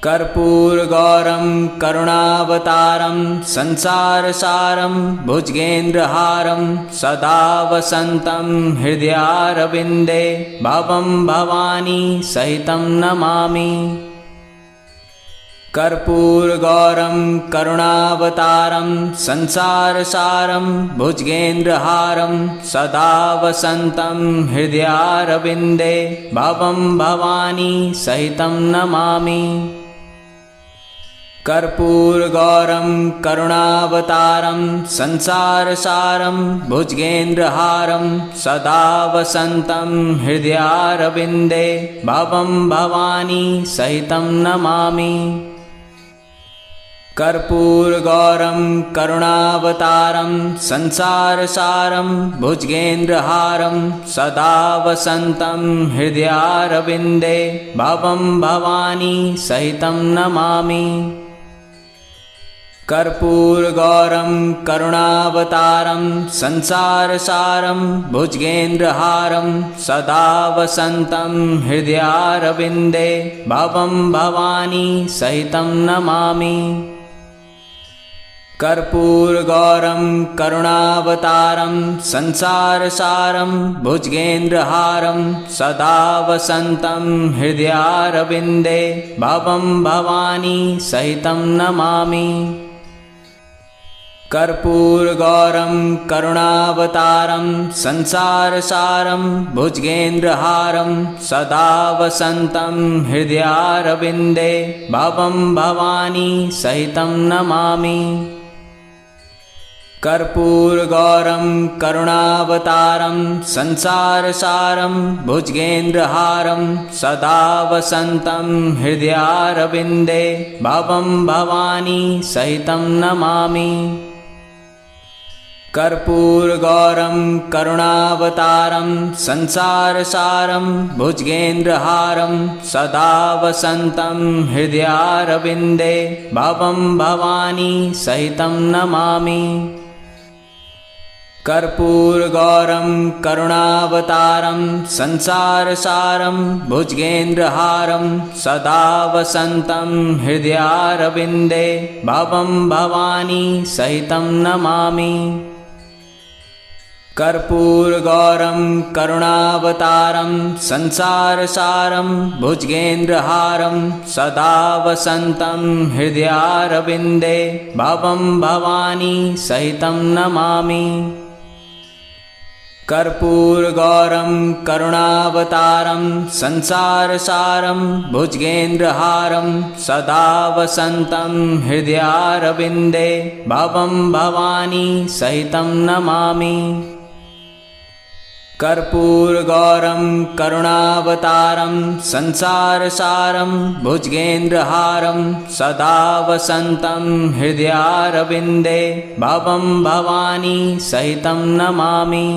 कर्पूरगौरं करुणावतारं संसारसारं भुजगेन्द्रहारं सदा वसन्तं हृदयारविन्दे भवं भवानी सहितं नमामि। कर्पूरगौरं करुणावतारं संसारसारं भुजगेन्द्रहारं सदा वसन्तं हृदयारविन्दे भवं भवानी सहितं नमामि। कर्पूरगौरं करुणावतारं संसारसारं भुजगेन्द्रहारं सदा वसन्तं हृदयारविन्दे भवं भवानी सहितं नमामि। कर्पूरगौरं करुणावतारं संसारसारं भुजगेन्द्रहारं सदा वसन्तं हृदयारविन्दे भवं भवानी सहितं नमामि। कर्पूरगौरं करुणावतारं संसारसारं भुजगेन्द्रहारं सदा वसन्तं हृदयारविन्दे भवं भवानी सहितं नमामि। कर्पूरगौरं करुणावतारं संसारसारं भुजगेन्द्रहारं सदा वसन्तं हृदयारविन्दे भवं भवानी सहितं नमामि। कर्पूरगौरं करुणावतारं संसारसारं भुजगेन्द्रहारं सदा वसन्तं हृदयारविन्दे भवं भवानी सहितं नमामि। कर्पूरगौरं करुणावतारं संसारसारं भुजगेन्द्रहारं सदा वसन्तं हृदयारविन्दे भवं भवानी सहितं नमामि। कर्पूरगौरं करुणावतारं संसारसारं भुजगेन्द्रहारं सदा वसन्तं हृदयारविन्दे भवं भवानी सहितं नमामि। कर्पूरगौरं करुणावतारं संसारसारं भुजगेन्द्रहारं सदा वसन्तं हृदयारविन्दे भवं भवानी सहितं नमामि। कर्पूरगौरं करुणावतारं संसारसारं भुजगेन्द्रहारं सदा वसन्तं हृदयारविन्दे भवं भवानी सहितं नमामि। कर्पूरगौरं करुणावतारं संसारसारं भुजगेन्द्रहारं सदा वसन्तं हृदयारविन्दे भवं भवानी सहितं नमामि। कर्पूरगौरं करुणावतारं संसारसारं भुजगेन्द्रहारं सदा वसन्तं हृदयारविन्दे भवं भवानी सहितं नमामि।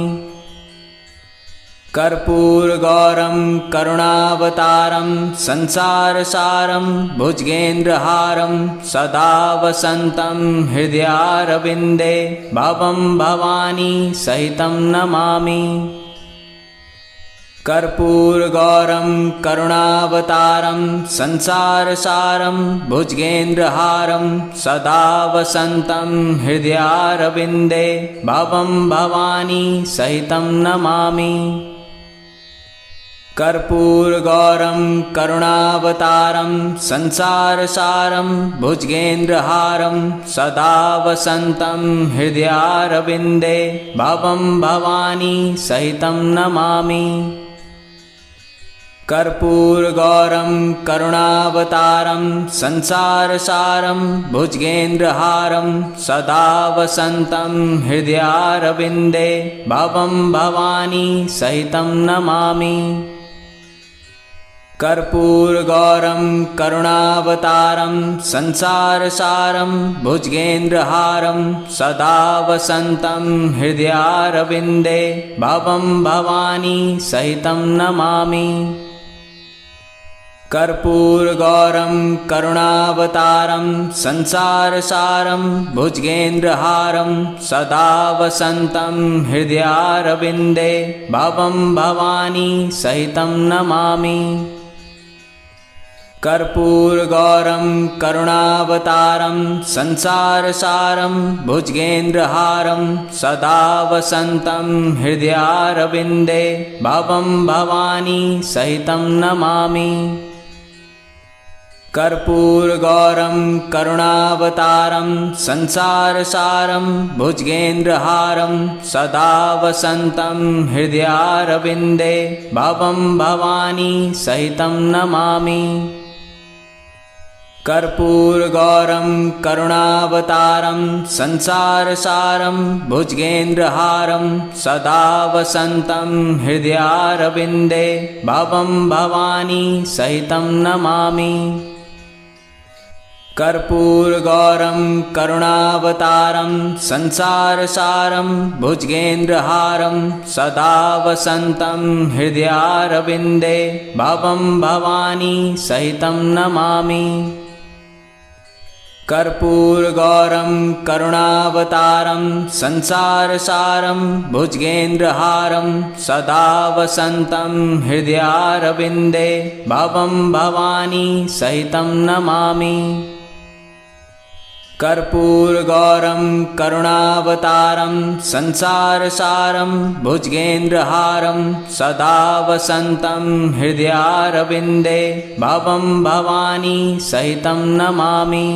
कर्पूरगौरं करुणावतारं संसारसारं भुजगेन्द्रहारं सदा वसन्तं हृदयारविन्दे भवं भवानी सहितं नमामि। कर्पूरगौरं करुणावतारं संसारसारं भुजगेन्द्रहारं सदा वसन्तं हृदयारविन्दे भवं भवानी सहितं नमामि। कर्पूरगौरं करुणावतारं संसारसारं भुजगेन्द्रहारं सदा वसन्तं हृदयारविन्दे भवं भवानी सहितं नमामि। कर्पूरगौरं करुणावतारं संसारसारं भुजगेन्द्रहारं सदा वसन्तं हृदयारविन्दे भवं भवानी सहितं नमामि। कर्पूरगौरं करुणावतारं संसारसारं भुजगेन्द्रहारं सदा वसन्तं हृदयारविन्दे भवं भवानी सहितं नमामि। कर्पूरगौरं करुणावतारं संसारसारं भुजगेन्द्रहारं सदा वसन्तं हृदयारविन्दे भवं भवानी सहितं नमामि। कर्पूरगौरं करुणावतारं संसारसारं भुजगेन्द्रहारं सदा वसन्तं हृदयारविन्दे भवं भवानी सहितं नमामि। कर्पूरगौरं करुणावतारं संसारसारं भुजगेन्द्रहारं सदा वसन्तं हृदयारविन्दे भवं भवानी सहितं नमामि। कर्पूरगौरं करुणावतारं संसारसारं भुजगेन्द्रहारं सदा वसन्तं हृदयारविन्दे भवं भवानी सहितं नमामि। कर्पूरगौरं करुणावतारं संसारसारं भुजगेन्द्रहारं सदा वसन्तं हृदयारविन्दे भवं भवानी सहितं नमामि। कर्पूरगौरं करुणावतारं संसारसारं भुजगेन्द्रहारं सदा वसन्तं हृदयारविन्दे भवं भवानी सहितं नमामि। कर्पूरगौरं करुणावतारं संसारसारं भुजगेन्द्रहारं सदा वसन्तं हृदयारविन्दे भवं भवानी सहितं नमामि। कर्पूरगौरं करुणावतारं संसारसारं भुजगेन्द्रहारं सदा वसन्तं हृदयारविन्दे भवं भवानी सहितं नमामि। कर्पूरगौरं करुणावतारं संसारसारं भुजगेन्द्रहारं सदा वसन्तं हृदयारविन्दे भवं भवानी सहितं नमामि। कर्पूरगौरं करुणावतारं संसारसारं भुजगेन्द्रहारं सदा वसन्तं हृदयारविन्दे भवं भवानी सहितं नमामि। कर्पूरगौरं करुणावतारं संसारसारं भुजगेन्द्रहारं सदा वसन्तं हृदयारविन्दे भवं भवानी सहितं नमामि।